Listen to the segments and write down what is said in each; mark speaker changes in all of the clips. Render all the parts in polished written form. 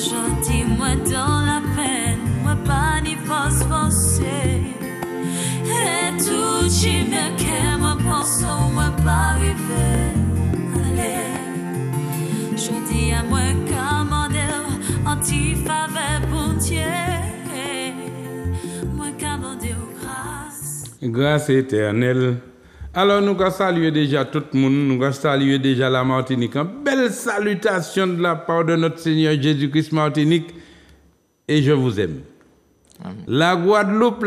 Speaker 1: Gentil, moi dans la peine, moi pas ni forcé. Et tout j'ai me qu'elle moi pense, moi pas arrivé. Allez, je dis à moi commandeur, anti-faveur pour Dieu. Moi commandeur grâce.
Speaker 2: Grâce éternelle. Alors nous allons saluer déjà tout le monde, nous allons saluer déjà la Martinique. Une belle salutation de la part de notre Seigneur Jésus-Christ Martinique. Et je vous aime. Amen. La Guadeloupe,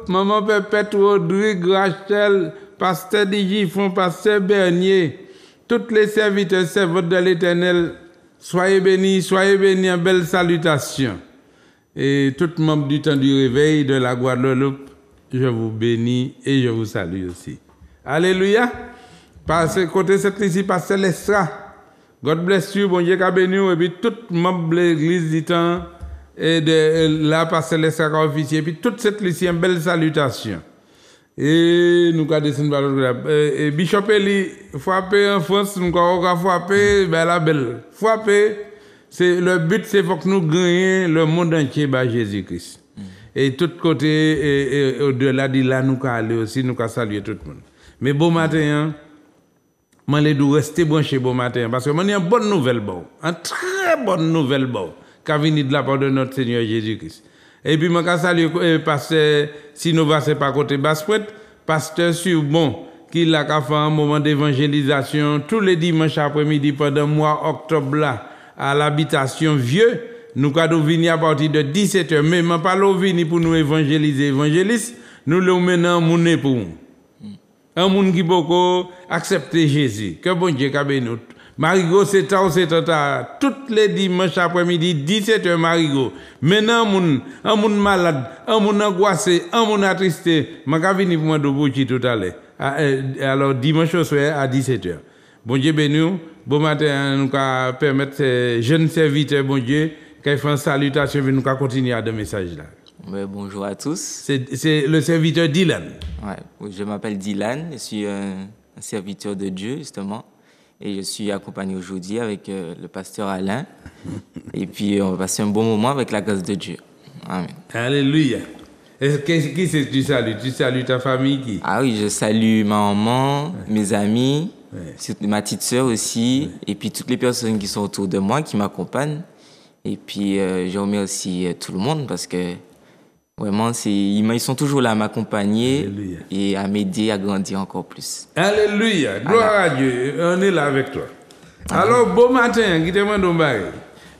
Speaker 2: Maman Pépette, Rodrigue, Rachel, Pasteur Digifon, Pasteur Bernier, tous les serviteurs, servantes de l'Éternel, soyez bénis, en belle salutation. Et tout membre du temps du réveil de la Guadeloupe, je vous bénis et je vous salue aussi. Alléluia. Parce côté cette ici, Pasteur Lestra. God bless you, bon Dieu qu'a béni, et puis tout membre de l'église du temps, et de la Pasteur Lestra qu'a officier, et puis toute cette ici, une belle salutation. Et nous allons descendre par l'autre. Et Bishop Eli, frapper en France, nous allons frapper vers la belle. Frapper, le but, c'est que nous gagnions le monde entier par Jésus-Christ. Et tout côté, et au-delà de là, nous allons aller aussi, nous allons saluer tout le monde. Mais bon matin, je vais rester branché bon matin, parce que je une bonne nouvelle, une très bonne nouvelle, qui a venu de la part de notre Seigneur Jésus-Christ. Et puis, je vais saluer pasteur Sinova, c'est pas côté Basse-Prête, pasteur Surbon, qui a fait un moment d'évangélisation tous les dimanches après-midi pendant le mois octobre là, à l'habitation Vieux. Nous allons venir à partir de 17h, mais je ne pas venir pour nous évangéliser, évangélistes, nous le menons mon pour nous. Un monde qui peut accepter Jésus. Que bon Dieu bénisse. Marigot, c'est tard. Toutes les dimanches après-midi, 17h, Marigot. Maintenant, un monde malade, un monde angoissé, un monde attristé. Je vais venir pour moi de tout à l'heure. Alors, dimanche au soir à 17h. Bon Dieu bénisse. Bon matin, nous allons permettre ces jeunes serviteurs, bon Dieu, qu'ils fassent une salutation et nous allons continuer à deux messages là.
Speaker 3: Bonjour à tous.
Speaker 2: C'est le serviteur Dylan.
Speaker 3: Ouais, je m'appelle Dylan, je suis un serviteur de Dieu justement et je suis accompagné aujourd'hui avec le pasteur Alain et puis on va passer un bon moment avec la grâce de Dieu. Amen.
Speaker 2: Alléluia. Qui c'est que tu salues? Tu salues ta famille qui?
Speaker 3: Ah oui, je salue ma maman, mes amis, ma petite sœur aussi et puis toutes les personnes qui sont autour de moi, qui m'accompagnent. Et puis je remercie tout le monde parce que vraiment, ils sont toujours là à m'accompagner. Alléluia. Et à m'aider à grandir encore plus.
Speaker 2: Alléluia. Gloire à Dieu. On est là avec toi. Alors, bon matin, qui te demande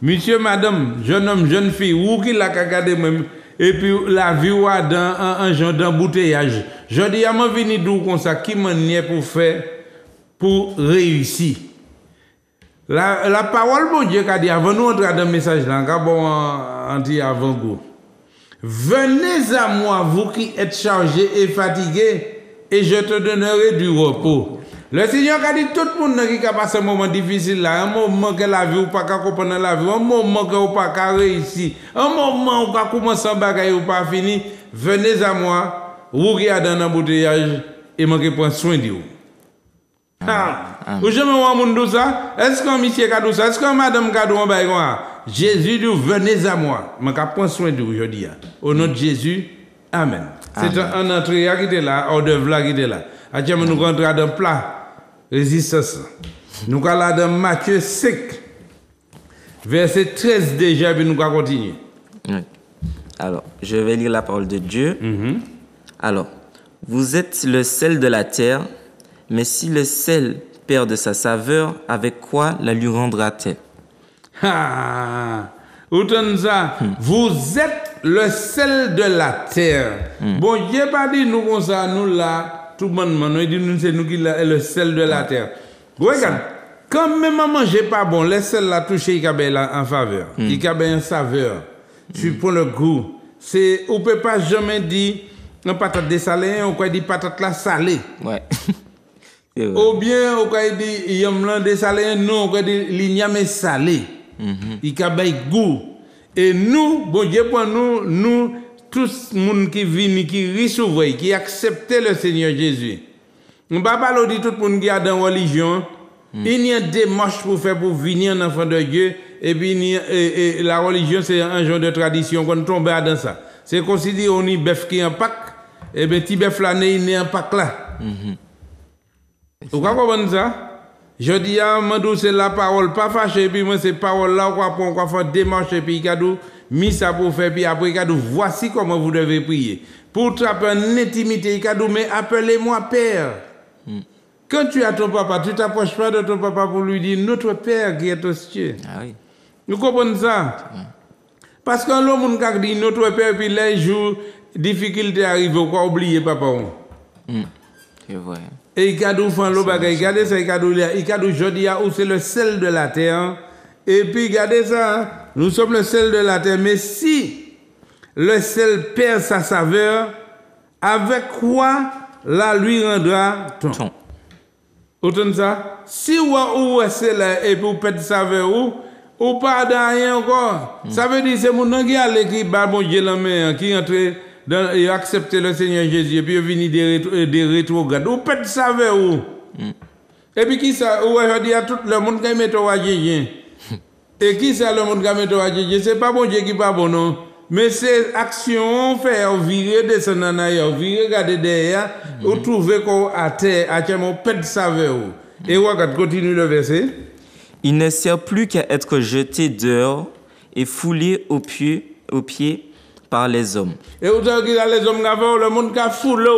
Speaker 2: monsieur, madame, jeune homme, jeune fille, où qui l'a regardé même, et puis la vie dans un genre d'embouteillage. Je dis, à moi venir d'où comme ça, qui m'en est pour faire, pour réussir. La parole, bon Dieu, qu'a dit, avant nous entrer dans le message là, on dit avant vous. Venez à moi, vous qui êtes chargés et fatigués, et je te donnerai du repos. Le Seigneur a dit tout le monde qui a passé un moment difficile là, un moment que la vie ou pas qu'à comprendre la vie, un moment que ou pas qu'à réussir, un moment où pas commencer à bagaille ou pas fini, venez à moi, vous qui êtes dans un embouteillage et moi qui prends soin de vous. Vous jamais voir moun dou ça? Est-ce qu'un monsieur a dit ça? Est-ce qu'un madame a dit ça? Jésus dit venez à moi. Je prends soin de vous aujourd'hui. Au nom de Jésus, amen. C'est un entrée qui était là, hors d'œuvre qui était là. Adieu, nous rentrons dans le plat résistance. Nous allons dans Matthieu 5, verset 13 déjà, puis nous allons continuer.
Speaker 3: Alors, je vais lire la parole de Dieu. Alors, vous êtes le sel de la terre. Mais si le sel perd de sa saveur, avec quoi la lui rendra-t-elle?
Speaker 2: Autant ça, vous êtes le sel de la terre. Bon Dieu pas dit nous comme ça, nous là, tout le monde nous dit nous c'est nous qui le sel de la terre. Regarde, quand même manger pas bon, le sel là touché il a en faveur, il a une saveur. Tu prends le goût. C'est on peut pas jamais dire une patate dessalée, on peut dire patate là salée.
Speaker 3: Ouais.
Speaker 2: Ou bien, on peut dire, il y a un dessalé, non, on peut dire, il y a un salé. Il y a un goût. Et nous, bon Dieu, pour nous, tous les gens qui viennent, qui reçoivent, qui acceptent le Seigneur Jésus. On ne va pas dire tout le monde qui a dans la religion. Il y a des démarches pour faire pour venir un enfant de Dieu et puis la religion, c'est un genre de tradition qu'on tombe dans ça. C'est considéré on y bœuf qui est en Pâques, et bien, petit bœuf là, il n'est en Pâques là. Vous comprenez ça? Je dis à Mandou, c'est la parole, pas fâché, et puis moi, c'est parole là, on va faire démarche, et puis il mis ça pour faire, puis après, voici comment vous devez prier. Pour trapper une intimité, mais appelez-moi Père. Quand tu as ton papa, tu t'approches pas de ton papa pour lui dire notre Père qui est aux cieux.
Speaker 3: Ah oui.
Speaker 2: Nous comprenons ça? Parce que l'homme qui dit notre Père, puis les jours, difficulté arrive, on va oublier papa.
Speaker 3: C'est vrai.
Speaker 2: Et il a dit, regardez ça, il a dit, je dis, c'est le sel de la terre. Et puis, regardez ça, nous sommes le sel de la terre. Mais si le sel perd sa saveur, avec quoi la lui rendra ton? Autant ça, si ou c'est là et pour perdre saveur ou pas dans rien encore, ça veut dire c'est mon nom qui allait qui bat bon Dieu la main, qui entre dans et accepter le Seigneur Jésus et puis venir des rétrogrades ou perdre saveur ou. Et puis qui ça ou je dis à tout le monde qui met au Jésus. Et qui ça le monde qui met au Jésus, c'est pas bon Dieu qui pas bon non. Mais c'est action faire virer descendre en ailleurs, virer regarder derrière, ou trouver qu'on à terre, à terre, on pète saveur. Et regarde, continue le verset.
Speaker 3: Il ne sert plus qu'à être jeté dehors et foulé aux pieds par les hommes.
Speaker 2: Et vous savez que les hommes qui ont le monde qui a foulé.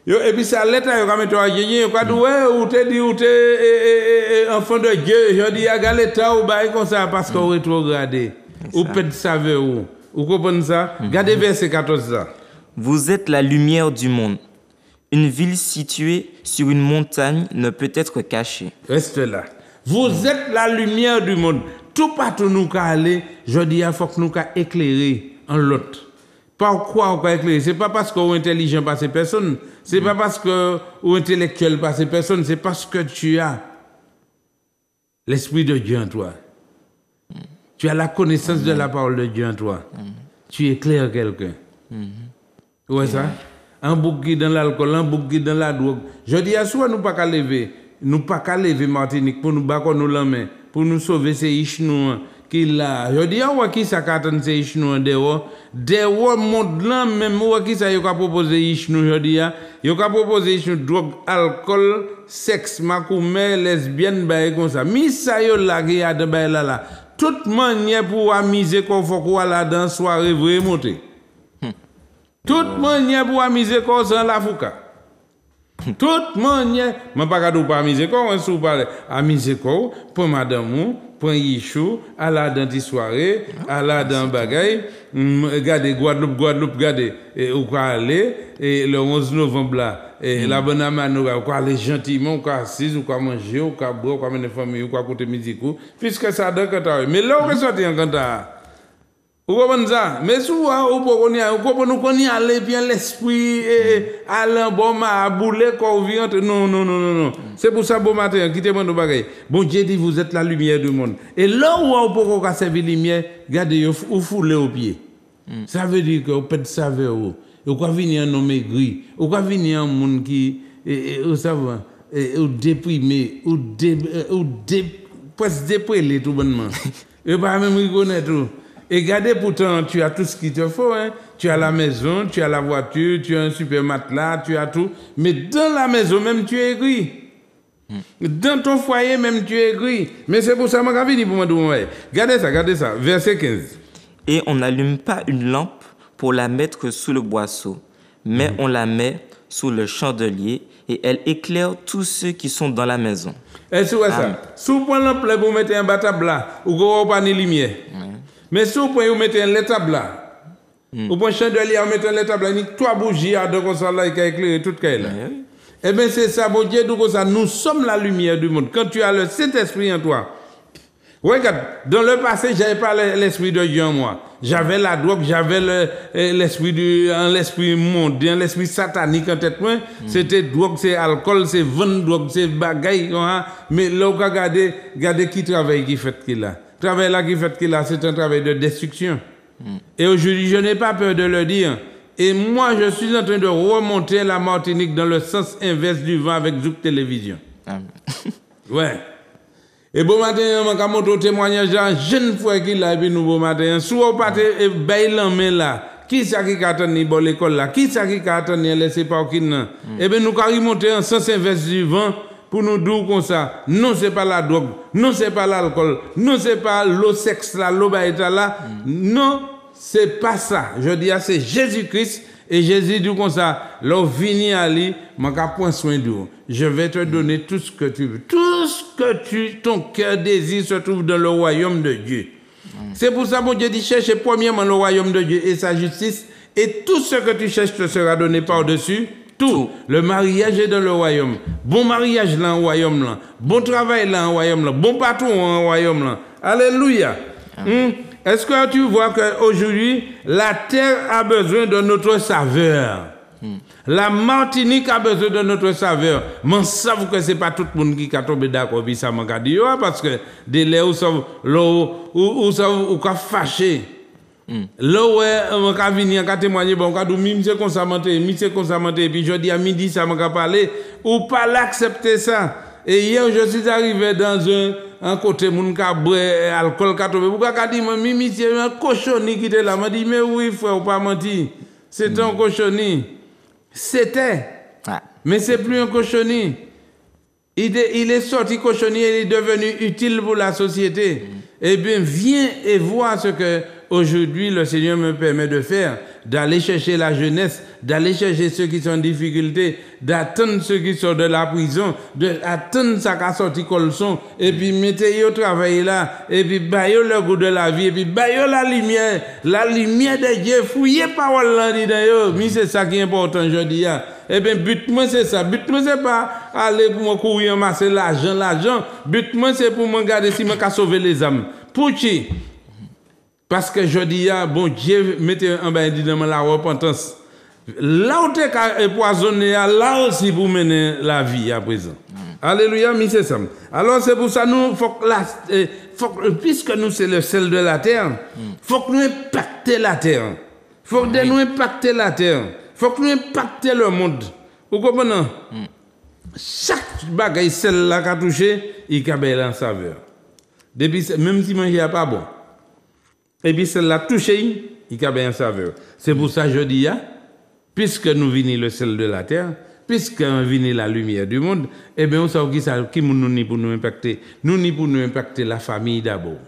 Speaker 2: Et puis ça l'état, il va mettre à gagner. Il va dire, ouais, ou t'es dit, ou t'es enfant de Dieu. Je dis, à l'état, ou bah, comme ça, parce qu'on rétrograde. Ou pète saveur. Vous comprenez ça? Regardez verset 14 là.
Speaker 3: Vous êtes la lumière du monde. Une ville située sur une montagne ne peut être cachée.
Speaker 2: Reste là. Vous êtes la lumière du monde. Tout partout nous aller, je dis, il faut que nous éclairer en l'autre. Pourquoi on peut éclairer? C'est pas parce qu'on est intelligent par ces personnes. C'est pas parce qu'on est intellectuel par ces personnes. C'est parce que tu as l'Esprit de Dieu en toi. Tu as la connaissance de la parole de Dieu en toi. Tu éclaires quelqu'un. Ouais, ça? Un bouc qui dans l'alcool, un bouc qui dans la drogue. Je dis à soi, nous pas qu'à lever. Nous pas qu'à lever Martinique pour nous battre nous la main, pour nous sauver ces Ichnois qui là. Je dis à moi qui ça qu'attend ces Ichnois dehors. Dehors, monde là même, moi qui ça y a proposé Ichnois, je dis à. Y a proposé Ichnois, drogue, alcool, sexe, macoumé, lesbienne, bah, comme ça. Mais ça y a là, qui a de bah là. Toute manière pour amuser qu'on faut qu'on la dans soirée vrai monter. Toute manière pour amuser qu'on sans la fouca. Toute manière, mais pas qu'à pas amuser qu'on on sous parler amuser qu'on pour madame pour Yichou à la dans des soirées, à la dans bagaille, regardez Guadeloupe regardez et ou quoi aller et le 11 novembre là et la bonne amane ou quoi aller gentiment ou quoi assise ou quoi manger ou quoi boire ou quoi mener famille ou quoi écouter musique puisque ça dans quand mais là on ressorti en quand vous comprenez ça? Mais souvent, vous connaissez aller bien l'esprit, aller en bon ma bouler quand vous venez. Non. C'est pour ça, bon matin, quittez-moi nos bagailles. Bon Dieu dit, vous êtes la lumière du monde. Et là où vous pouvez servir la lumière, regardez, vous foulez au pied. Ça veut dire que vous faites saveur. Vous pouvez venir un homme aigri. Vous pouvez venir un monde qui, vous savez, ou déprimé, ou presque déprimé tout bonnement. Et pas même reconnaître tout. Et regardez, pourtant, tu as tout ce qu'il te faut. Hein. Tu as la maison, tu as la voiture, tu as un super matelas, tu as tout. Mais dans la maison, même, tu es aigri. Dans ton foyer, même, tu es aigri. Mais c'est pour ça que je dit pour moi. Regardez ça. Verset 15.
Speaker 3: Et on n'allume pas une lampe pour la mettre sous le boisseau, mais on la met sous le chandelier et elle éclaire tous ceux qui sont dans la maison.
Speaker 2: Et c'est ça. Sous le lampe, vous mettez un batable là, ou vous pas de lumière. Mais si vous mettez un l'étable là, vous prenez un chandelier, vous mettez un l'étable là, trois bougies à deux comme ça là, qui a éclairé toute caille là. Eh bien c'est ça, bon Dieu, donc ça, nous sommes la lumière du monde. Quand tu as le Saint-Esprit en toi, regarde, dans le passé, je n'avais pas l'Esprit de Dieu en moi. J'avais la drogue, j'avais l'esprit mondain, l'esprit satanique en tête. C'était drogue, c'est alcool, c'est vendre drogue, c'est bagaille. Mais là, regardez qui travaille qui fait qu'il a. Travail là qui fait qu'il a, c'est un travail de destruction. Et aujourd'hui, je n'ai pas peur de le dire. Et moi, je suis en train de remonter la Martinique dans le sens inverse du vent avec Zouk Télévision.
Speaker 3: Amen.
Speaker 2: Ouais. Et bon matin, on va montrer témoignage à jeune frère qui là et puis nous bon matin. Si on pas te bail l'en là, qui ça qui attend ni bon l'école là, qui ça qui attend ni laisser pas qui non. Et ben nous carry monter en sens inverse du vent pour nous dire comme ça. Non, c'est pas la drogue, non, c'est pas l'alcool, non, c'est pas l'eau sexe là, l'eau baïta là. Non, c'est pas ça. Je dis c'est Jésus-Christ. Et Jésus dit comme ça, l'on vini à lui, mon cas point soin de vous. Je vais te donner tout ce que tu veux. Tout ce que ton cœur désire se trouve dans le royaume de Dieu. C'est pour ça, mon Dieu dit, cherche premièrement le royaume de Dieu et sa justice, et tout ce que tu cherches te sera donné par-dessus. Tout. Le mariage est dans le royaume. Bon mariage là, en royaume là. Bon travail là, en royaume là. Bon patron en royaume là. Alléluia. Est-ce que tu vois qu'aujourd'hui, la terre a besoin de notre saveur? La Martinique a besoin de notre saveur. Mais savez que ce n'est pas tout le monde qui a tombé d'accord avec ça, parce que des lèvres où ça fâché. Là où on va venir on témoigner, bon, on dit, monsieur consamanté, puis je dis à midi, ça m'a parlé, ou pas l'accepter ça. Et hier, je suis arrivé dans un côté, mon cas, alcool, pourquoi qu'a dit, Mimi, c'est un cochonnier qui était là. M'a dit, mais oui, frère, pas menti. C'était un cochonnier. C'était. Mais c'est plus un cochonnier. Il est sorti cochonnier, il est devenu utile pour la société. Eh bien, viens et vois ce que aujourd'hui le Seigneur me permet de faire, d'aller chercher la jeunesse, d'aller chercher ceux qui sont en difficulté, d'attendre ceux qui sont de la prison, d'attendre ça qu'a sorti colson, et puis mettez au travail là, et puis baillez le goût de la vie, et puis baillez la lumière de Dieu, fouillez parole là dedans, mais c'est ça qui est important aujourd'hui. Eh bien, but-moi c'est ça, but-moi c'est pas aller pour me courir amasser l'argent, but-moi c'est pour me garder si je peux sauver les âmes. Pour qui? Parce que je dis, bon Dieu, mettez en bas dans la repentance. Là où tu es empoisonné, là aussi vous menez la vie à présent. Alléluia, mais c'est ça. Alors c'est pour ça, nous, puisque nous c'est le sel de la terre, faut que nous impactions la terre. Faut que nous impactions la terre. Faut que nous impactions le monde. Vous comprenez? Chaque bagaille celle-là qui a touché, il a bien la saveur. Depuis, même si manger n'est pas bon. Et puis celle-là touché, il a bien saveur. C'est pour ça que je dis, puisque nous venons le sel de la terre, puisque nous venons la lumière du monde, eh bien on sait qui nous ni pour nous impacter. Nous ni pour nous impacter la famille d'abord.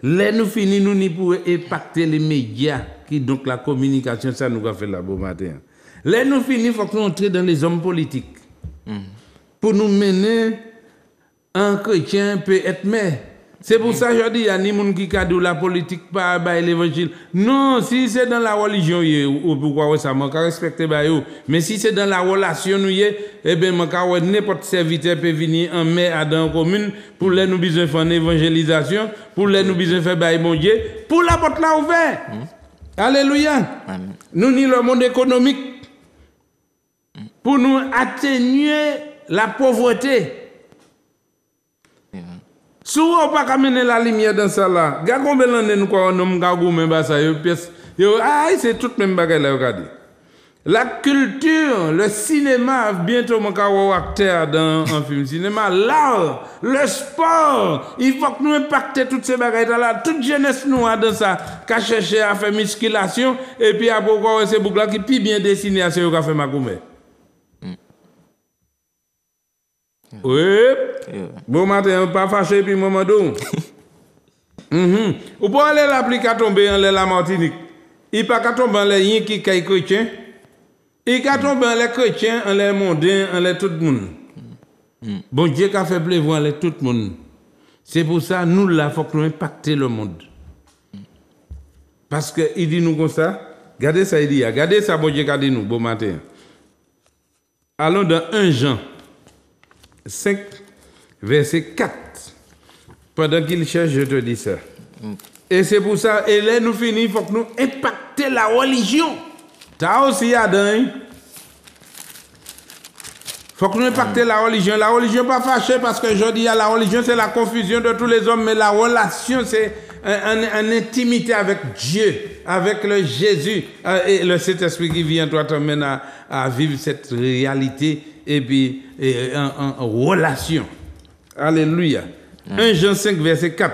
Speaker 2: Là nous finissons, nous ni pour impacter les médias, qui donc la communication, ça nous a fait là beau matin. Là nous finissons, il faut que nous entrions dans les hommes politiques. Pour nous mener, un chrétien peut être maire. C'est pour ça que je dis, il y a des gens qui cadrent la politique par l'évangile. Non, si c'est dans la religion, ou pourquoi ça, je respecte. Mais si c'est dans la relation, eh bien, n'importe serviteur peut venir en maire dans la commune pour les nous besoin faire une évangélisation, pour les nous besoin faire bail mon Dieu, pour la porte là ouverte. Alléluia. Nous ni le monde économique pour nous atténuer la pauvreté. Si vous n'avez pas amené la lumière dans ça là, regardez combien d'années nous avons même ça, c'est tout le même bagage là, regardez. La culture, le cinéma, bientôt mon acteur dans un film cinéma, l'art, le sport, il faut que nous impactions toutes ces bagages là, toute jeunesse nous a dans ça, qu'à chercher à faire musculation, et puis à pourquoi c'est boucles qui plus bien dessiné à ce qu'on fait ma goumé. Oui. Bon matin, pas fâché puis maman d'eau. Ou pour aller l'appliquer tomber en la Martinique. Il pas qu'à tomber en les qui caille chrétien. Il qu'à tomber en les chrétiens, en les mondains, en les tout le monde. Bon Dieu qu'a fait pleuvoir en les tout le monde. C'est pour ça nous là faut que nous impacter le monde. Parce que il dit nous comme ça, regardez ça il dit, regardez ça bon Dieu qu'a dit nous bon matin. Allons dans 1 Jean 5, verset 4. Pendant qu'il cherche, je te dis ça. Et c'est pour ça, et là nous finissons, il faut que nous impacter la religion. T'as aussi Adam. Il faut que nous impacter la religion. La religion pas fâchée parce que je dis la religion c'est la confusion de tous les hommes, mais la relation c'est une intimité avec Dieu, avec le Jésus. Et le Saint-Esprit qui vient toi t'emmène à vivre cette réalité et puis en relation. Alléluia. 1 Jean 5, verset 4.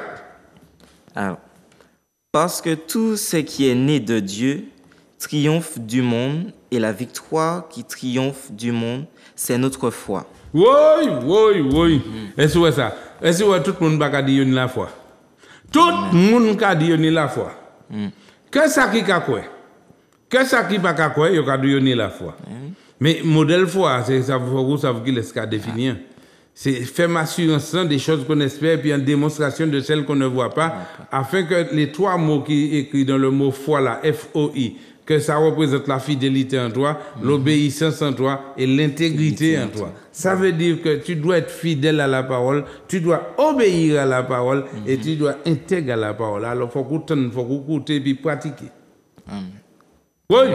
Speaker 3: Alors, parce que tout ce qui est né de Dieu triomphe du monde, et la victoire qui triomphe du monde, c'est notre foi.
Speaker 2: Oui. Est-ce que ça? Est-ce que tout le monde va dire la foi? Tout le monde va dire la foi. Que ça qui a quoi? Que ça qui pas quoi? Il va dire la foi. Mais modèle foi, c'est ça vous savez qu'il est qu'à définir. C'est faire assurance des choses qu'on espère, puis une démonstration de celles qu'on ne voit pas, afin que les trois mots qui écrits dans le mot foi, la F-O-I, que ça représente la fidélité en toi, l'obéissance en toi et l'intégrité en toi. Ça veut dire que tu dois être fidèle à la parole, tu dois obéir à la parole et tu dois intégrer à la parole. Alors, il faut qu'on écoute puis pratiquer. Oui.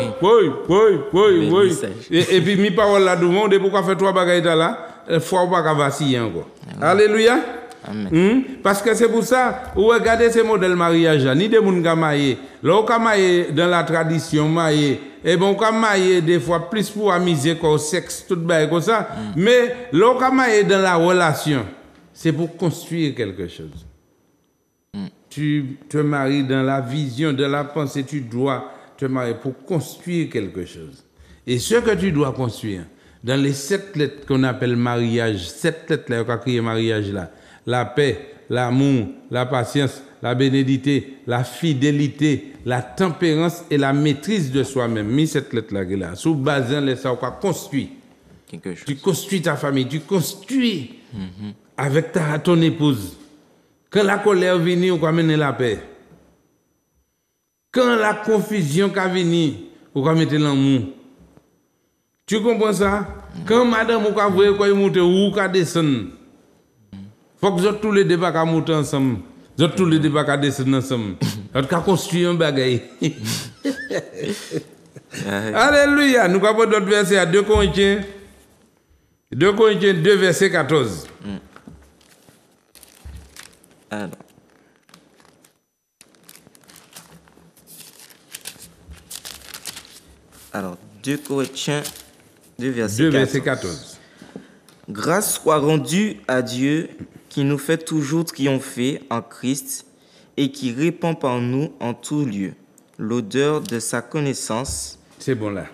Speaker 2: Et puis, mes paroles là, demande pourquoi faire trois bagailles là, il faut pas vaciller encore. Alléluia. Parce que c'est pour ça, vous regardez ces modèles mariage là, ni des gens qui mariés. Là, on marié dans la tradition, marié. Et bon, on marié des fois plus pour amuser qu'au sexe, tout bail comme ça. Mais là, on marié dans la relation, c'est pour construire quelque chose. Tu te maries dans la vision, de la pensée, tu dois te marier pour construire quelque chose. Et ce que tu dois construire, dans les 7 lettres qu'on appelle mariage, 7 lettres là, qu'on a créé mariage là, la paix, l'amour, la patience, la bénédicité, la fidélité, la tempérance et la maîtrise de soi-même. Mis cette lettre là, sous basant les ça, on construit.
Speaker 3: Quelque chose.
Speaker 2: Tu construis ta famille, tu construis avec ton épouse. Quand la colère vient, on va mener la paix. Quand la confusion vient, on va mettre l'amour. Tu comprends ça? Quand madame ou ka voye quoi monter ou ka descendre. Faut que tous les débats ka monter ensemble. Tous les débats ka descendre ensemble. On ka construire un bagaille. Alléluia. Nous avons d'autres versets à 2 Corinthiens 2 verset 14.
Speaker 3: Alors, 2 Corinthiens 2
Speaker 2: verset 14.
Speaker 3: Grâce soit rendue à Dieu qui nous fait toujours triompher en Christ et qui répand par nous en tout lieu l'odeur de sa connaissance.
Speaker 2: C'est bon là.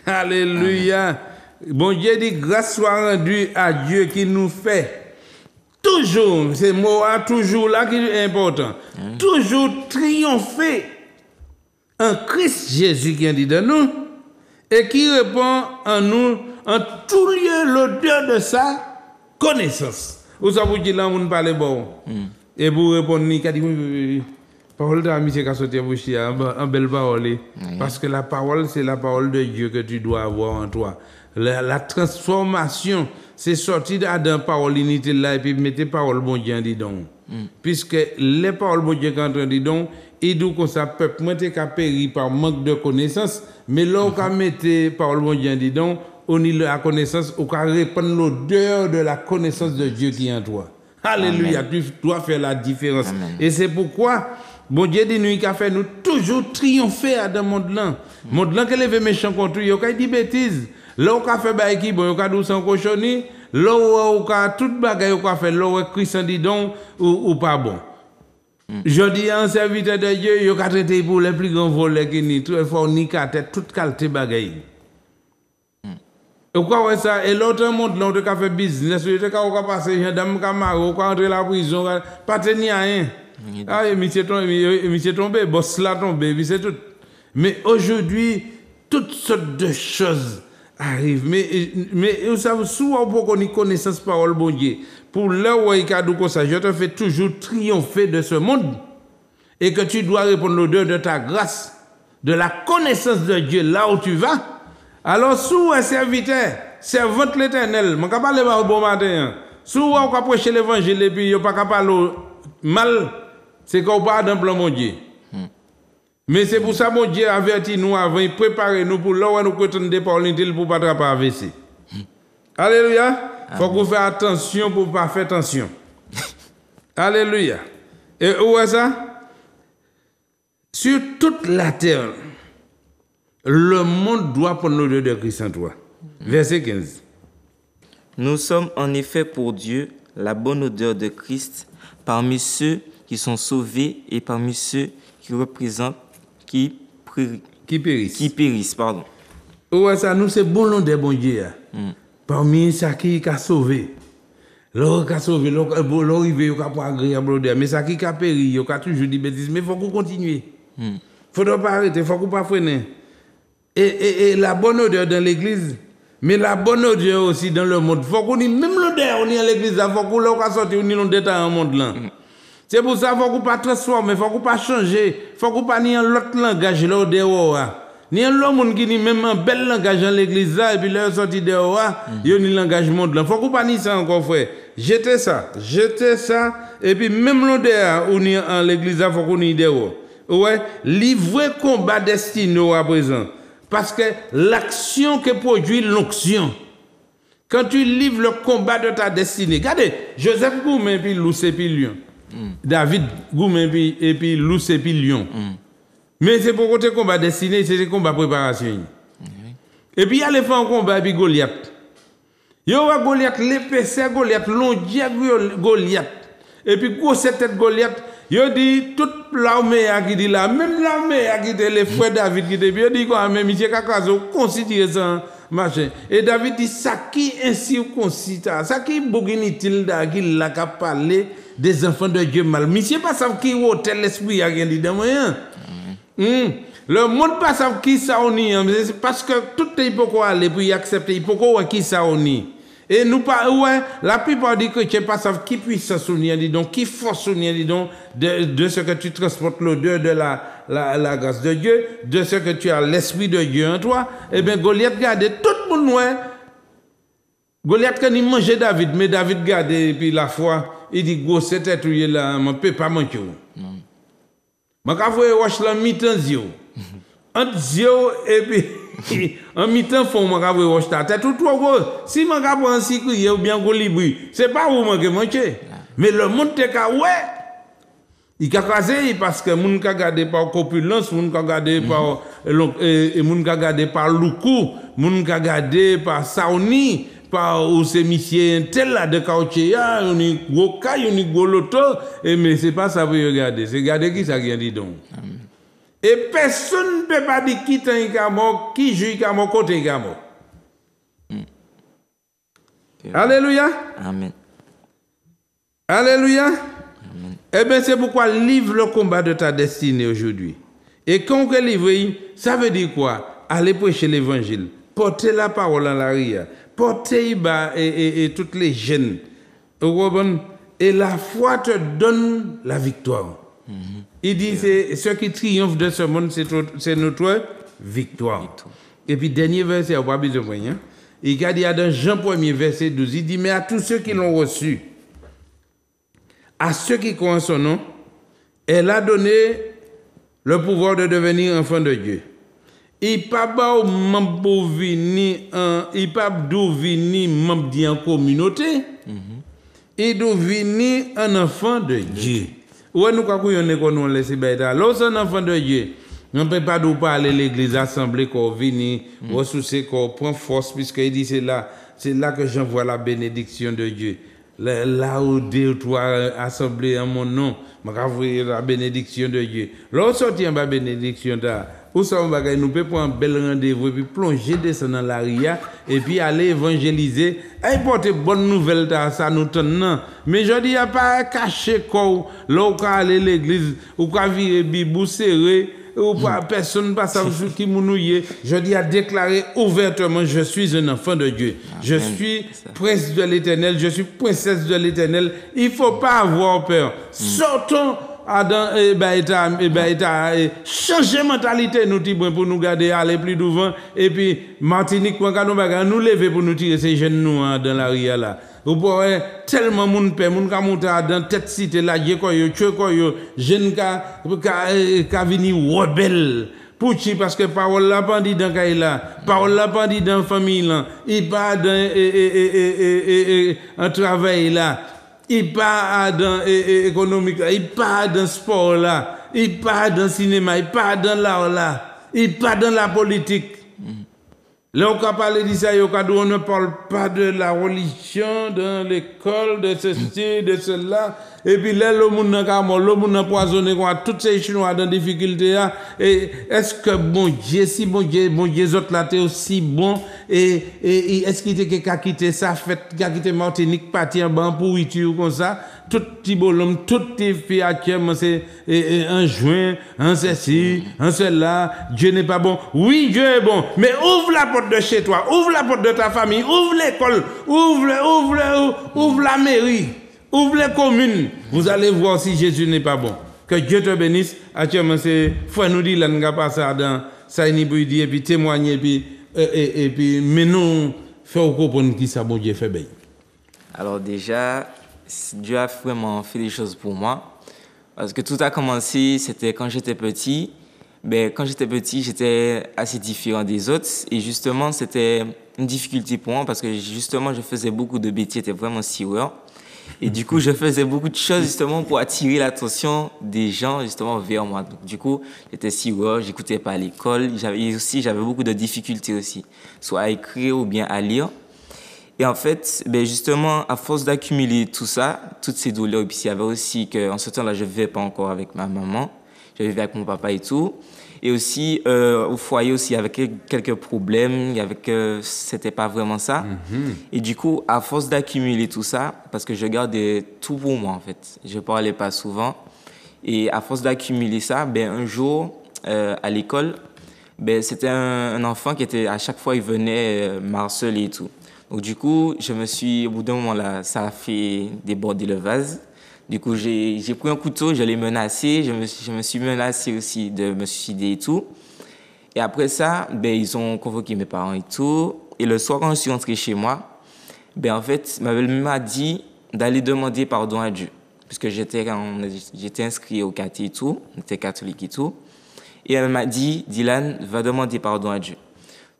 Speaker 2: Alléluia. Bon Dieu dit grâce soit rendue à Dieu qui nous fait toujours, c'est mot toujours là qui est important, toujours triompher en Christ Jésus qui est dit de nous et qui répand en nous en tout lieu l'odeur de sa connaissance. Vous savez vous dire là on parle bon. Et vous répondre ni qu'a dit parole de monsieur qui a sorti en belle parole parce que la parole c'est la parole de Dieu que tu dois avoir en toi. La transformation c'est sorti d'un parole inutile là et puis mettez parole bon Dieu dit donc. Puisque les paroles bon Dieu quand on dit donc et donc comme ça peuple moi t'es péri par manque de connaissance mais là on ka mettre parole bon Dieu dit donc on y la connaissance on ka répandre l'odeur de la connaissance de Dieu qui est en toi. Alléluia. Tu dois faire la différence. Et c'est pourquoi bon Dieu dit nous il a fait nous toujours triompher dans le monde là. Monde là que les méchants contre yo ka dit bêtise. Là on a fait bail qui bon on a douce en cochonnerie, là on a toute bagaille on a fait là on Christ dit donc ou pas bon. Je dis à un serviteur de Dieu, il a traité pour les plus grands volets qui ni tout fort ni tête toute qualité bagaille. Et quoi ça et l'autre monde là on a fait business, il a passé gendarme camarade, on a entrer la prison, pas tenir rien. Ah monsieur tombé, boss là tombé, c'est tout. Mais aujourd'hui toutes sortes de choses arrive mais vous savez souvent pour qu'on ait connaissance parole bon Dieu pour là où il cadeau comme ça je te fais toujours triompher de ce monde et que tu dois répondre l'odeur de ta grâce de la connaissance de Dieu là où tu vas alors sous un serviteur servante l'Éternel mon capable parler bon matin sous on va prêcher l'évangile et puis il pas capable mal c'est qu'on pas dans plan mon Dieu. Mais c'est pour ça, mon Dieu avertit nous avant, il prépare nous pour là où nous prétendons des paroles pour ne pas attraper AVC. Alléluia. Il faut qu'on fasse attention pour ne pas faire attention. Alléluia. Et où est ça? Sur toute la terre, le monde doit prendre l'odeur de Christ en toi. Verset 15.
Speaker 3: Nous sommes en effet pour Dieu la bonne odeur de Christ parmi ceux qui sont sauvés et parmi ceux qui représentent, qui périssent. Pardon.
Speaker 2: Ouais, ça nous c'est bon nom de bon Dieu. Parmi ça qui a sauvé. L'or qui a sauvé, l'or arrivé, qui a pas agréable odeur. Mais ça qui a péri, qui a toujours dit bêtises. Mais il faut qu'on continue. Il faut pas arrêter, il faut qu'on pas freiner. Et la bonne odeur dans l'église, mais la bonne odeur aussi dans le monde. Il faut qu'on ait même l'odeur, on est à l'église, il faut qu'on l'ait sorti, on est dans le monde là. C'est pour ça qu'il faut qu'on pas transformer, il faut qu'on pas changer, il faut qu'on pas ni un autre langage l'odeur. Ni un monde qui ni même un bel langage dans l'église là, et puis leur sorti dehors, il y a un langage monde là. Il faut qu'on pas ni ça encore, frère. Jetez ça, et puis même l'odeur, on est en l'église là, il faut qu'on ait dehors. Ouais, livrer combat destiné à présent. Parce que l'action que produit l'onction, quand tu livres le combat de ta destinée, regardez, Joseph Goumen puis Lousse et puis Lion, David Goumen et puis Lousse et puis Lion. Mais c'est pour côté combat destiné, c'est le combat préparation. Et puis il y a les femmes combat et puis Goliath. Il y a Goliath, l'épaisseur Goliath, longueur Goliath. Et puis gros cette tête Goliath. Yo dit toute l'armée qui dit là, même l'armée qui dit les frères David qui dit, yo dit quoi, même monsieur Kakazo considère ça machin. Et David dit ça qui ainsi considère, ça qui bouginit-il da qui l'a qu'à parler des enfants de Dieu mal. Monsieur pas savent qui hôtel l'esprit a rien dit dans moyen. Le monde pas savent qui ça on y, c'est parce que tout est pour aller pour y accepter, il faut qui ça on y. Et nous pas ouais, la plupart des chrétiens pas savent qui puissance on y, donc qui force on y, donc de ce que tu transportes l'odeur de la grâce de Dieu, de ce que tu as l'esprit de Dieu en toi. Et bien Goliath gardait tout le monde ouais. Goliath quand il mangeait David, mais David gardait et puis la foi, il dit go c'était tout là, on peut pas manger. Je vais watch la mi-temps zio. Entre zio et puis en mi-temps fond je vais watch ta tête tout gros. Si je prends un cycle ou bien colibri, c'est pas où je manger. Mais le monde te ka ouais. Il a casé parce que moun ka gardé par corpulence, moun ka gardé par moun ka gardé par loukou, moun ka gardé par sauni. Par où c'est monsieur tel là de caoutchouc, on est gros caille, on est gros loto, mais c'est pas ça pour regarder, c'est regarder qui ça qui dit donc. Et personne ne peut pas dire qui t'en mort, qui joue qu'à mon côté qu'à mort. Alléluia.
Speaker 3: Amen.
Speaker 2: Alléluia. Amen. Eh bien c'est pourquoi livre le combat de ta destinée aujourd'hui. Et quand on livre, ça veut dire quoi? Aller prêcher l'évangile, porter la parole en l'arrière. Porter et toutes les jeunes. Et la foi te donne la victoire. Il dit, c'est ce qui triomphe de ce monde, c'est notre victoire. Et puis, dernier verset, on va pas besoin de rien. Il a dit dans Jean 1er, verset 12, il dit, mais à tous ceux qui l'ont reçu, à ceux qui croient en son nom, elle a donné le pouvoir de devenir enfant de Dieu. Il pas ba membre pour venir il pas d'où venir membre d'une communauté. Il doit venir un enfant de Dieu. Ouais nous quand on laisse bêta. Lorsqu'un enfant de Dieu, on peut pas nous parler l'église assemblée qu'on venir ressourcer qu'on prend force puisque il dit c'est là que j'envoie la bénédiction de Dieu. Là où deux ou trois assemblées en mon nom, je la bénédiction de Dieu. Lorsqu'on tient la bénédiction pour ça, nous pouvons prendre un bel rendez-vous et puis plonger, descendre dans la ria et puis aller évangéliser. Et porter bonne nouvelle, ça nous tient. Mais je dis, il n'y a pas caché quoi, là où aller à l'église, ou quoi virer bibou serré, ou pas personne pas savoir qui mounouye. Je dis à déclarer ouvertement, je suis un enfant de Dieu. Amen. Je suis prince de l'Éternel, je suis princesse de l'Éternel. Il ne faut pas avoir peur. Sortons Adam changer mentalité nous pour nous garder aller plus devant et puis Martinique nous lever pour nous tirer ces jeunes nous dans la ria là. Vous voyez tellement moun pè moun ka monter dans tête cité là jeune ka vini rebelle Pouchi parce que parole là pas dit dans là, parole là pas dit dans famille là, il pas dans un travail là. Il part dans économique, il part dans sport là, il part dans cinéma, il part dans l'art là, il part dans la politique. Là, on parle de ça, on ne parle pas de la religion dans l'école, de ceci, de cela. Et puis là, le monde n'a le monde n'a poisonné, toutes ces Chinois dans difficulté. Et est-ce que bon Dieu, si bon Dieu, autres là, t'es aussi bon, et est-ce qu'il était qu'à quitter ça, fait, qu'à quitter Martinique, partir en ban pour ou comme ça, tout petit bonhomme, toutes les filles actuellement, c'est un juin, un ceci, un cela, Dieu n'est pas bon. Oui, Dieu est bon, mais ouvre la porte de chez toi, ouvre la porte de ta famille, ouvre l'école, ouvre la mairie. Ouvre les communes, vous allez voir si Jésus n'est pas bon. Que Dieu te bénisse. Actuellement, c'est faut nous dire là, nous pas ça dans ça et puis témoigner et puis mais nous faire comprendre qui ça bon Dieu fait bien.
Speaker 3: Alors déjà, Dieu a vraiment fait des choses pour moi. Parce que tout a commencé, c'était quand j'étais petit. Ben, quand j'étais petit, j'étais assez différent des autres. Et justement, c'était une difficulté pour moi parce que justement, je faisais beaucoup de bêtises, j'étais vraiment sireur. Et du coup, je faisais beaucoup de choses justement pour attirer l'attention des gens justement vers moi. Donc, du coup, j'étais sireur, j'écoutais pas à l'école. J'avais beaucoup de difficultés aussi, soit à écrire ou bien à lire. Et en fait, ben justement, à force d'accumuler tout ça, toutes ces douleurs, et puis il y avait aussi qu'en ce temps-là, je ne vivais pas encore avec ma maman, je vivais avec mon papa et tout. Et aussi, au foyer aussi, il y avait quelques problèmes, c'était pas vraiment ça. Et du coup, à force d'accumuler tout ça, parce que je gardais tout pour moi, en fait, je parlais pas souvent. Et à force d'accumuler ça, ben, un jour, à l'école, ben, c'était un enfant qui était, à chaque fois, il venait m'harceler et tout. Donc, du coup, au bout d'un moment, là, ça a fait déborder le vase. Du coup, j'ai pris un couteau, je l'ai menacé, je me suis menacé aussi de me suicider et tout. Et après ça, ben, ils ont convoqué mes parents et tout. Et le soir, quand je suis rentré chez moi, ben, en fait, ma belle-mère m'a dit d'aller demander pardon à Dieu. Puisque j'étais inscrit au caté et tout, j'étais catholique et tout. Et elle m'a dit, Dylan, va demander pardon à Dieu.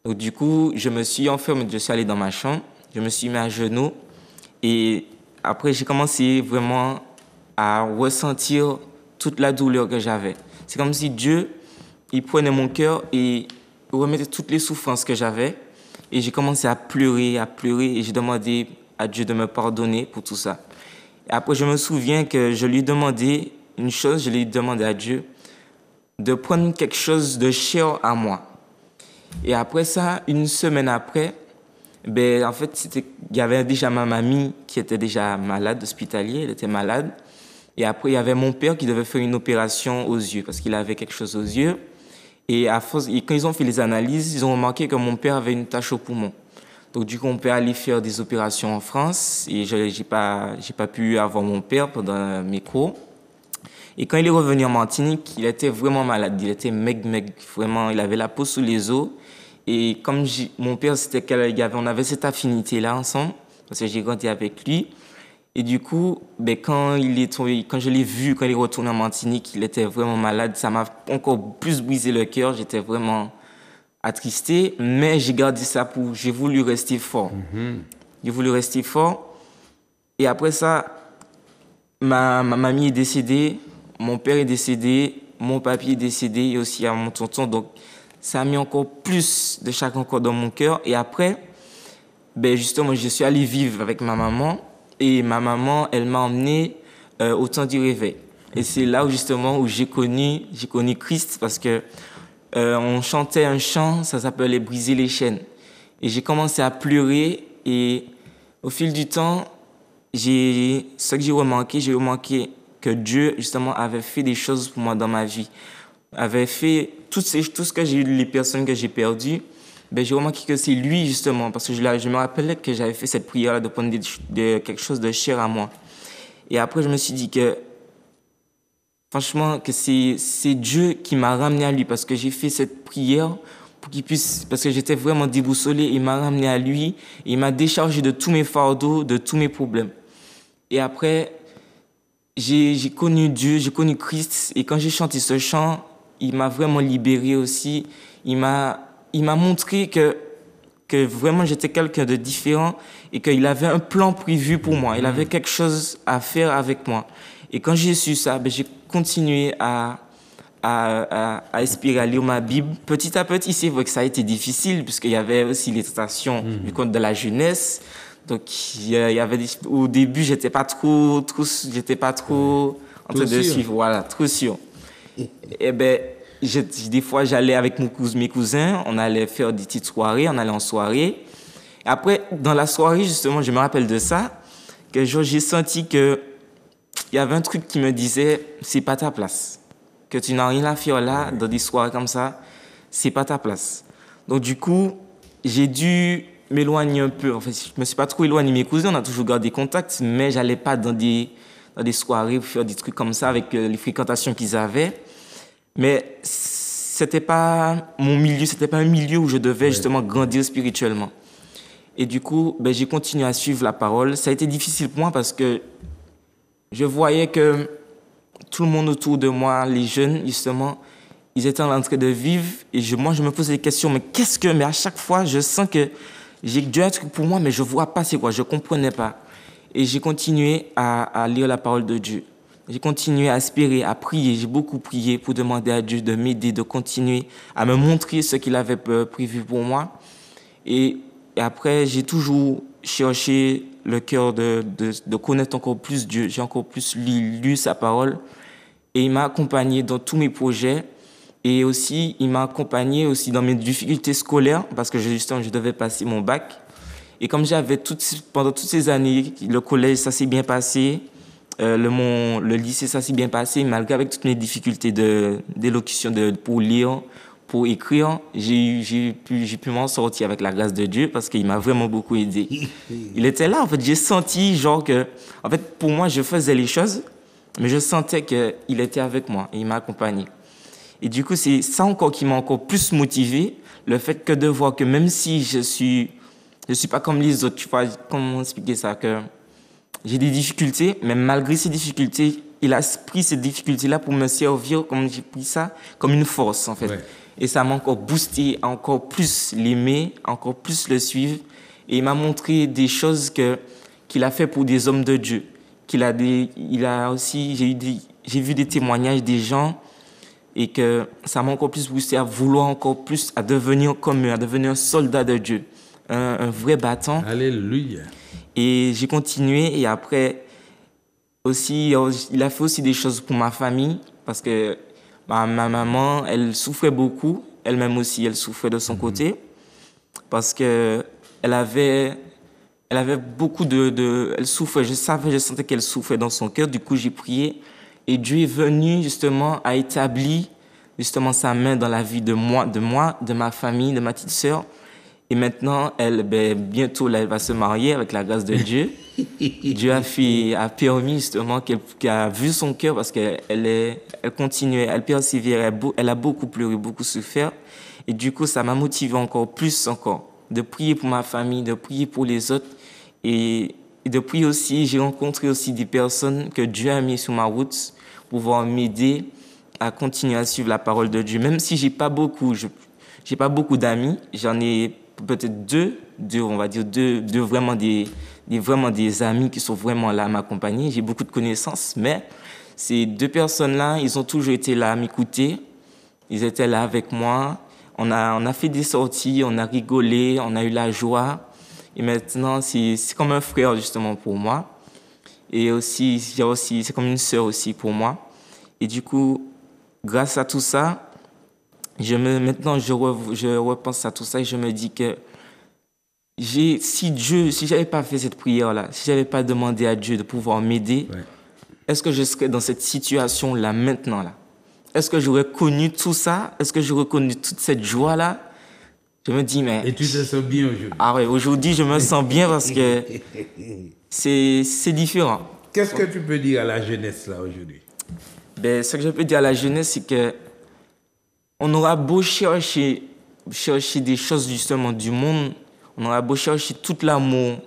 Speaker 3: Donc, du coup, je me suis enfermé, je suis allé dans ma chambre, je me suis mis à genoux. Et après, j'ai commencé vraiment à ressentir toute la douleur que j'avais. C'est comme si Dieu, il prenait mon cœur et remettait toutes les souffrances que j'avais. Et j'ai commencé à pleurer, et j'ai demandé à Dieu de me pardonner pour tout ça. Et après, je me souviens que je lui ai demandé une chose, je lui ai demandé à Dieu de prendre quelque chose de cher à moi. Et après ça, une semaine après, ben, en fait, il y avait déjà ma mamie qui était déjà malade, hospitalière, elle était malade. Et après, il y avait mon père qui devait faire une opération aux yeux parce qu'il avait quelque chose aux yeux. Et quand ils ont fait les analyses, ils ont remarqué que mon père avait une tache au poumon. Donc, du coup, on peut aller faire des opérations en France. Et je n'ai pas pu avoir mon père pendant mes cours. Et quand il est revenu en Martinique, il était vraiment malade. Il était maigre, vraiment. Il avait la peau sous les os. Et comme mon père, on avait cette affinité-là ensemble, parce que j'ai grandi avec lui. Et du coup, ben, quand je l'ai vu, quand il est retourné en Martinique, il était vraiment malade. Ça m'a encore plus brisé le cœur. J'étais vraiment attristé. Mais j'ai gardé ça j'ai voulu rester fort. J'ai voulu rester fort. Et après ça, ma mamie est décédée, mon père est décédé, mon papy est décédé et aussi à mon tonton. Donc, ça a mis encore plus de chagrin encore dans mon cœur. Et après, ben, justement, je suis allé vivre avec ma maman. Et ma maman, elle m'a emmené au temps du réveil. Et c'est là où, justement, où j'ai connu Christ parce que on chantait un chant, ça s'appelait « Briser les chaînes ». Et j'ai commencé à pleurer et au fil du temps, j'ai remarqué que Dieu, justement, avait fait des choses pour moi dans ma vie. Avait fait tout ce que j'ai eu, les personnes que j'ai perdues. Ben, j'ai remarqué que c'est lui, justement, parce que je me rappelais que j'avais fait cette prière-là de prendre quelque chose de cher à moi. Et après, je me suis dit que, franchement, que c'est Dieu qui m'a ramené à lui, parce que j'ai fait cette prière pour qu'il puisse, parce que j'étais vraiment déboussolé, il m'a ramené à lui, et il m'a déchargé de tous mes fardeaux, de tous mes problèmes. Et après, j'ai connu Dieu, j'ai connu Christ, et quand j'ai chanté ce chant, il m'a vraiment libéré aussi, il m'a montré que vraiment j'étais quelqu'un de différent et qu'il avait un plan prévu pour moi. Il avait quelque chose à faire avec moi. Et quand j'ai su ça, ben, j'ai continué à à aspirer à lire ma Bible. Petit à petit, c'est vrai que ça a été difficile, puisqu'il y avait aussi les tentations du conte de la jeunesse. Donc, il y avait au début, j'étais pas trop en train de suivre, voilà, trop sûr. Et ben, des fois, j'allais avec mes cousins, on allait faire des petites soirées, on allait en soirée. Et après, dans la soirée, justement, je me rappelle de ça, que j'ai senti que il y avait un truc qui me disait, c'est pas ta place. Que tu n'as rien à faire là, dans des soirées comme ça, c'est pas ta place. Donc, du coup, j'ai dû m'éloigner un peu. En fait, je me suis pas trop éloigné de mes cousins, on a toujours gardé contact, mais j'allais pas dans des soirées pour faire des trucs comme ça avec les fréquentations qu'ils avaient. Mais c'était pas mon milieu, c'était pas un milieu où je devais justement grandir spirituellement. Et du coup, j'ai continué à suivre la parole. Ça a été difficile pour moi parce que je voyais que tout le monde autour de moi, les jeunes, justement, ils étaient en train de vivre. Et moi, je me posais des questions. Mais à chaque fois, je sens que Dieu a un truc pour moi, mais je vois pas c'est quoi. Je comprenais pas. Et j'ai continué à lire la parole de Dieu. J'ai continué à aspirer, à prier. J'ai beaucoup prié pour demander à Dieu de m'aider, de continuer à me montrer ce qu'il avait prévu pour moi. Et après, j'ai toujours cherché le cœur de connaître encore plus Dieu. J'ai encore plus lu sa parole. Et il m'a accompagné dans tous mes projets. Et aussi, il m'a accompagné aussi dans mes difficultés scolaires parce que justement, je devais passer mon bac. Et comme j'avais pendant toutes ces années, le collège, ça s'est bien passé. Le lycée, ça s'est bien passé. Malgré avec toutes mes difficultés d'élocution, pour lire, pour écrire, j'ai pu m'en sortir avec la grâce de Dieu parce qu'il m'a vraiment beaucoup aidé. Il était là, en fait. J'ai senti genre que, en fait, pour moi, je faisais les choses, mais je sentais qu'il était avec moi et il m'a accompagné. Et du coup, c'est ça encore qui m'a encore plus motivé, le fait que de voir que même si je suis pas comme les autres, tu vois, comment expliquer ça, que j'ai des difficultés, mais malgré ces difficultés, il a pris ces difficultés-là pour me servir, comme j'ai pris ça, comme une force, en fait. Ouais. Et ça m'a encore boosté, encore plus l'aimer, encore plus le suivre. Et il m'a montré des choses qu'il a fait pour des hommes de Dieu. J'ai vu des témoignages des gens et que ça m'a encore plus boosté à vouloir encore plus, à devenir comme eux, à devenir un soldat de Dieu, un vrai battant.
Speaker 2: Alléluia.
Speaker 3: Et j'ai continué et après aussi, il a fait aussi des choses pour ma famille parce que ma maman, elle souffrait beaucoup, elle-même aussi, elle souffrait de son côté parce que elle avait beaucoup elle souffrait, je sentais qu'elle souffrait dans son cœur, du coup j'ai prié et Dieu est venu justement à établir justement sa main dans la vie de ma famille, de ma petite sœur. Et maintenant, bientôt, elle va se marier avec la grâce de Dieu. Dieu a permis justement qu'elle a vu son cœur parce elle continuait, elle persévérait, elle a beaucoup pleuré, beaucoup souffert. Et du coup, ça m'a motivé encore plus de prier pour ma famille, de prier pour les autres. Et de prier aussi, j'ai rencontré aussi des personnes que Dieu a mis sur ma route pour pouvoir m'aider à continuer à suivre la parole de Dieu. Même si j'ai pas beaucoup d'amis, j'en ai peut-être deux, on va dire deux vraiment des amis qui sont vraiment là à m'accompagner. J'ai beaucoup de connaissances, mais ces deux personnes-là, ils ont toujours été là à m'écouter. Ils étaient là avec moi. On a fait des sorties, on a rigolé, on a eu la joie. Et maintenant, c'est comme un frère justement pour moi. Et aussi, c'est comme une sœur aussi pour moi. Et du coup, grâce à tout ça, maintenant, je repense à tout ça et je me dis que si j'avais pas fait cette prière-là, si j'avais pas demandé à Dieu de pouvoir m'aider, est-ce que je serais dans cette situation-là maintenant, là? Est-ce que j'aurais connu tout ça? Est-ce que j'aurais connu toute cette joie-là? Je me dis, mais...
Speaker 2: Et tu te sens bien aujourd'hui?
Speaker 3: Ah ouais, aujourd'hui, je me sens bien parce que c'est différent.
Speaker 2: Qu'est-ce que tu peux dire à la jeunesse, là, aujourd'hui?
Speaker 3: Ce que je peux dire à la jeunesse, c'est que on aura beau chercher des choses justement du monde, on aura beau chercher tout l'amour,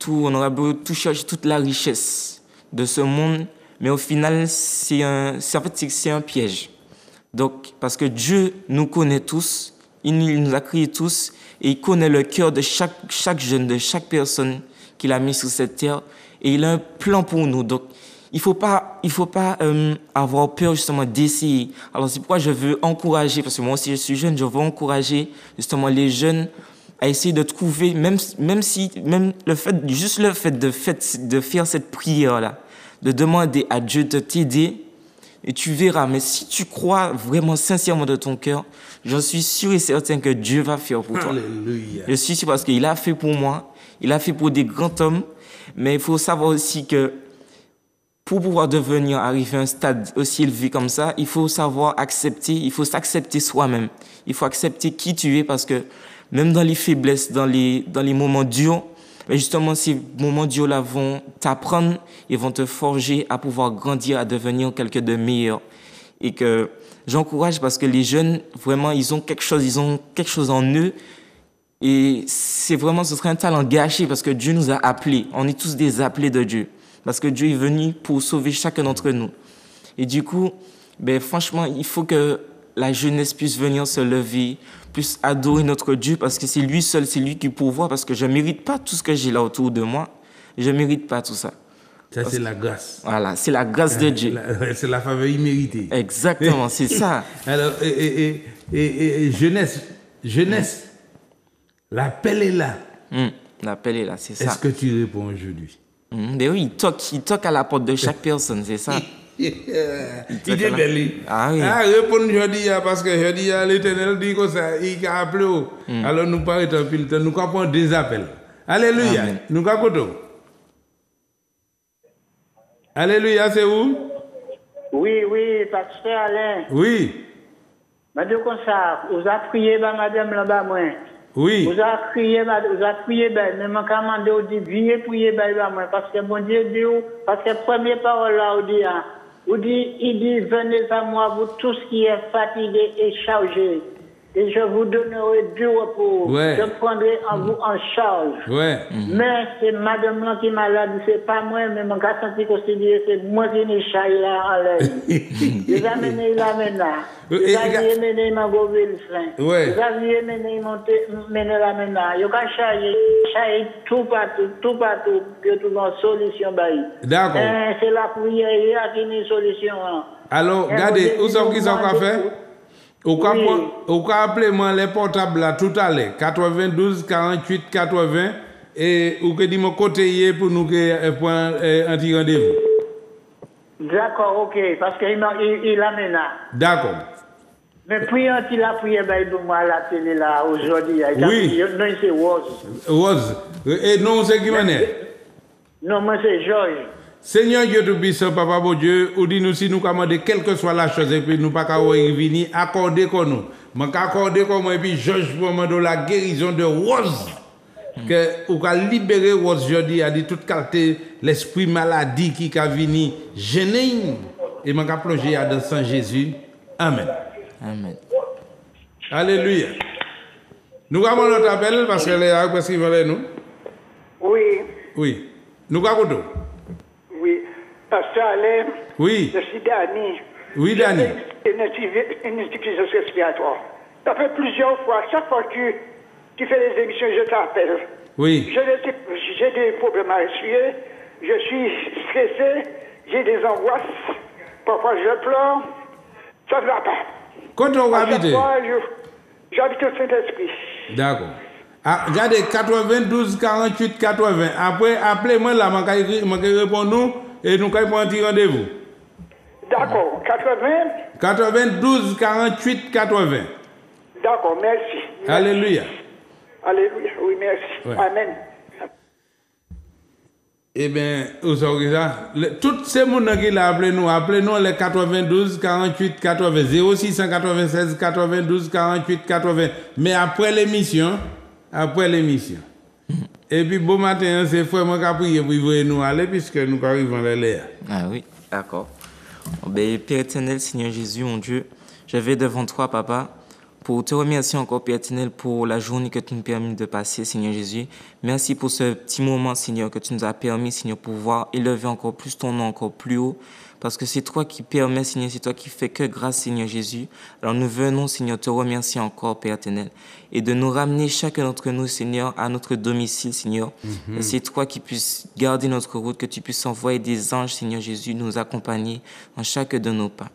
Speaker 3: on aura beau tout chercher toute la richesse de ce monde, mais au final, c'est un piège. Donc, parce que Dieu nous connaît tous, il nous a créés tous, et il connaît le cœur de chaque jeune, de chaque personne qu'il a mis sur cette terre, et il a un plan pour nous. Donc, il faut pas avoir peur justement d'essayer. Alors c'est pourquoi je veux encourager, parce que moi aussi je suis jeune, je veux encourager justement les jeunes à essayer de trouver, même le fait de faire cette prière-là, de demander à Dieu de t'aider, et tu verras. Mais si tu crois vraiment sincèrement de ton cœur, j'en suis sûr et certain que Dieu va faire pour toi.
Speaker 2: Alléluia.
Speaker 3: Je suis sûr parce qu'il a fait pour moi, il a fait pour des grands hommes, mais il faut savoir aussi que pour pouvoir arriver à un stade aussi élevé comme ça, il faut savoir accepter, il faut s'accepter soi-même. Il faut accepter qui tu es parce que même dans les faiblesses, dans les moments durs, mais justement, ces moments durs-là vont t'apprendre et vont te forger à pouvoir grandir, à devenir quelqu'un de meilleur. Et que j'encourage parce que les jeunes, vraiment, ils ont quelque chose en eux. Et ce serait un talent gâché parce que Dieu nous a appelés. On est tous des appelés de Dieu. Parce que Dieu est venu pour sauver chacun d'entre nous. Et du coup, franchement, il faut que la jeunesse puisse venir se lever, puisse adorer notre Dieu parce que c'est lui seul, c'est lui qui pourvoit parce que je ne mérite pas tout ce que j'ai là autour de moi. Je ne mérite pas tout ça.
Speaker 2: Ça, c'est la grâce.
Speaker 3: Voilà, c'est la grâce de Dieu.
Speaker 2: C'est la faveur imméritée.
Speaker 3: Exactement, c'est ça.
Speaker 2: Alors, jeunesse, l'appel est là.
Speaker 3: L'appel est là, c'est ça.
Speaker 2: Est-ce que tu réponds aujourd'hui?
Speaker 3: Ben oui, il toque à la porte de chaque personne, c'est ça.
Speaker 2: Il est belle.
Speaker 3: Ah oui.
Speaker 2: Répondre aujourd'hui, parce que aujourd'hui, l'Éternel dit que ça, il a appelé. Alors, nous parlons de temps, nous avons des appels. Alléluia.
Speaker 3: Amen.
Speaker 2: Nous avons. Alléluia, c'est où?
Speaker 4: Oui, pasteur Alain.
Speaker 2: Oui.
Speaker 4: Madame comme ça, vous avez prié, madame là-bas, moi.
Speaker 2: Oui.
Speaker 4: Vous avez prié, mais mon commandé, vous dit, viens prier, moi, parce que mon Dieu dit, parce que première parole là, il dit, venez à moi, vous tous qui êtes fatigués et chargés, et je vous donnerai du repos.
Speaker 2: Ouais.
Speaker 4: Je prendrai en vous en charge.
Speaker 2: Ouais.
Speaker 4: Mais c'est madame là qui est malade, c'est pas moi, mais mon gars senti que c'est moi qui n'ai chargé là en l'air. Ils amènent là maintenant. Ils amènent ma goville fin.
Speaker 2: Ouais.
Speaker 4: Ils amènent là maintenant. Ils ont chargé tout partout, que tout une solution.
Speaker 2: D'accord.
Speaker 4: C'est la prière qui est une solution.
Speaker 2: Alors, regardez, où sont qui sont qu'à faire? Ou qu'à appeler moi les portables là tout à l'heure, 92 48 80, et ou que dit mon côté pour nous pour un petit rendez-vous.
Speaker 4: D'accord, ok, parce qu'il amène là.
Speaker 2: D'accord.
Speaker 4: Mais puis il a prié pour moi à la télé là aujourd'hui.
Speaker 2: Oui.
Speaker 4: Non, c'est Rose.
Speaker 2: Rose. Et non, c'est qui m'en est?
Speaker 4: Non, moi c'est Georges.
Speaker 2: Seigneur Dieu Tout-Puissant, Papa bon Dieu, ou dit nous si nous commandons quelle que soit la chose et puis nous pas qu'à venir accorder comme nous. Mais accorder comme moi et puis Georges pour moi de la guérison de Rose. Que ou qu'à libérer Rose aujourd'hui a dit toute qualité l'esprit maladie qui a venu gêner et m'a qu'à plonger dans sang Jésus. Amen.
Speaker 3: Amen.
Speaker 2: Alléluia. Nous avons notre appel parce que les parce qu'ils veulent nous.
Speaker 4: Oui.
Speaker 2: Oui. Nous avons.
Speaker 4: Oui. Pasteur Alain.
Speaker 2: Oui.
Speaker 4: Je suis Dani.
Speaker 2: Oui, Dani.
Speaker 4: Une institution respiratoire. Ça fait plusieurs fois, chaque fois que tu fais des émissions, je t'appelle.
Speaker 2: Oui.
Speaker 4: J'ai des problèmes à respirer, je suis stressé, j'ai des angoisses, parfois je pleure, ça ne va pas.
Speaker 2: Quand on va habiter?
Speaker 4: J'habite au Saint-Esprit.
Speaker 2: D'accord. Ah, regardez, 92 48 80. Après, appelez-moi là, je réponds nous et nous allons prendre un petit rendez-vous.
Speaker 4: D'accord.
Speaker 2: 92 48 80.
Speaker 4: D'accord, merci.
Speaker 2: Alléluia.
Speaker 4: Alléluia, oui, merci.
Speaker 2: Ouais.
Speaker 4: Amen.
Speaker 2: Eh bien, vous savez ça? Tous ces gens qui l'ont appelez-nous les 92 48 80, 0696 92 48 80. Mais après l'émission. Et puis, bon matin, c'est vraiment qu'à prier pour nous aller, puisque nous arrivons à l'air.
Speaker 3: Ah oui, d'accord. Père éternel, Seigneur Jésus, mon Dieu, je vais devant toi, Papa, pour te remercier encore, Père éternel, pour la journée que tu nous permets de passer, Seigneur Jésus. Merci pour ce petit moment, Seigneur, que tu nous as permis, Seigneur, pour pouvoir élever encore plus ton nom, encore plus haut. Parce que c'est toi qui permets, Seigneur, c'est toi qui fais que grâce, Seigneur Jésus. Alors nous venons, Seigneur, te remercier encore, Père éternel, et de nous ramener chacun d'entre nous, Seigneur, à notre domicile, Seigneur. C'est toi qui puisses garder notre route, que tu puisses envoyer des anges, Seigneur Jésus, nous accompagner dans chaque de nos pas.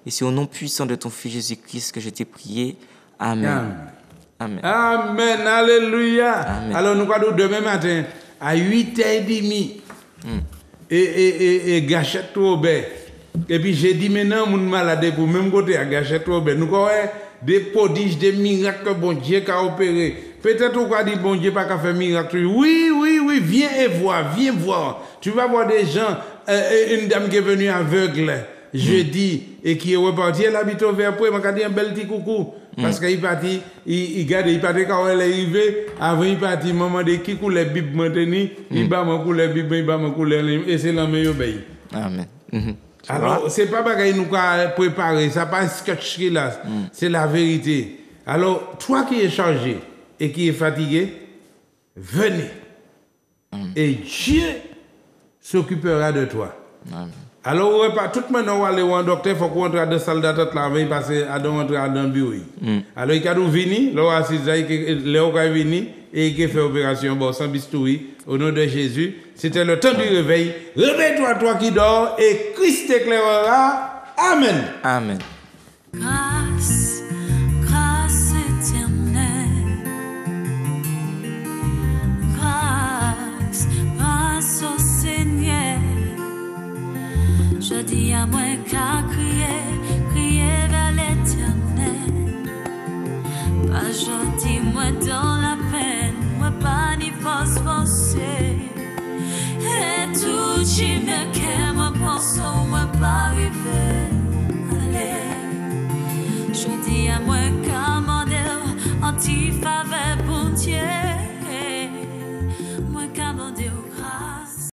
Speaker 3: Et c'est au nom puissant de ton Fils Jésus-Christ que je t'ai prié. Amen.
Speaker 2: Amen. Amen. Alléluia.
Speaker 3: Amen.
Speaker 2: Alors nous allons demain matin à 8h30. Et gâchette Robert. Et puis j'ai dit maintenant, mon malade pour même côté à gâchette Robert. Nous avons des prodiges, des miracles que bon Dieu a opéré. Peut-être qu'on va dire bon Dieu pas qu'à faire miracle. Oui, viens et vois, viens voir. Tu vas voir des gens, une dame qui est venue aveugle jeudi et qui est repartie, elle habite au Verpoix, elle m'a dit un bel petit coucou. Parce qu'il partit, il partit quand elle est arrivée, avant il partit, maman de qui coule les bibes maintenant, il bat mon coule les bibes, il bat mon coule et c'est la meilleure obéi.
Speaker 3: Amen.
Speaker 2: Alors, c'est pas bagaille nous a préparé, ça pas un sketch là, c'est la vérité. Alors, toi qui es chargé et qui est fatigué, venez. Et Dieu s'occupera de toi.
Speaker 3: Amen.
Speaker 2: Alors, tout le monde va aller voir un docteur, il faut qu'on entre dans la salle d'attente là, il passe à rentrer dans le bureau. Alors, il a venir, là, il a venir et il a fait l'opération, bon, sans bistouri, au nom de Jésus. C'était le temps du réveil. Réveille-toi, toi qui dors, et Christ t'éclairera. Amen.
Speaker 3: Amen.
Speaker 1: Grâce, grâce éternelle. Grâce, grâce au Seigneur. Je dis à moi qu'à crier vers l'éternel. Pas gentil, moi dans la peine, moi pas ni forcer. Et tout qui me qu'est, moi pense, moi pas arriver. Allez, je dis à moi qu'à m'en dire, anti-faveur.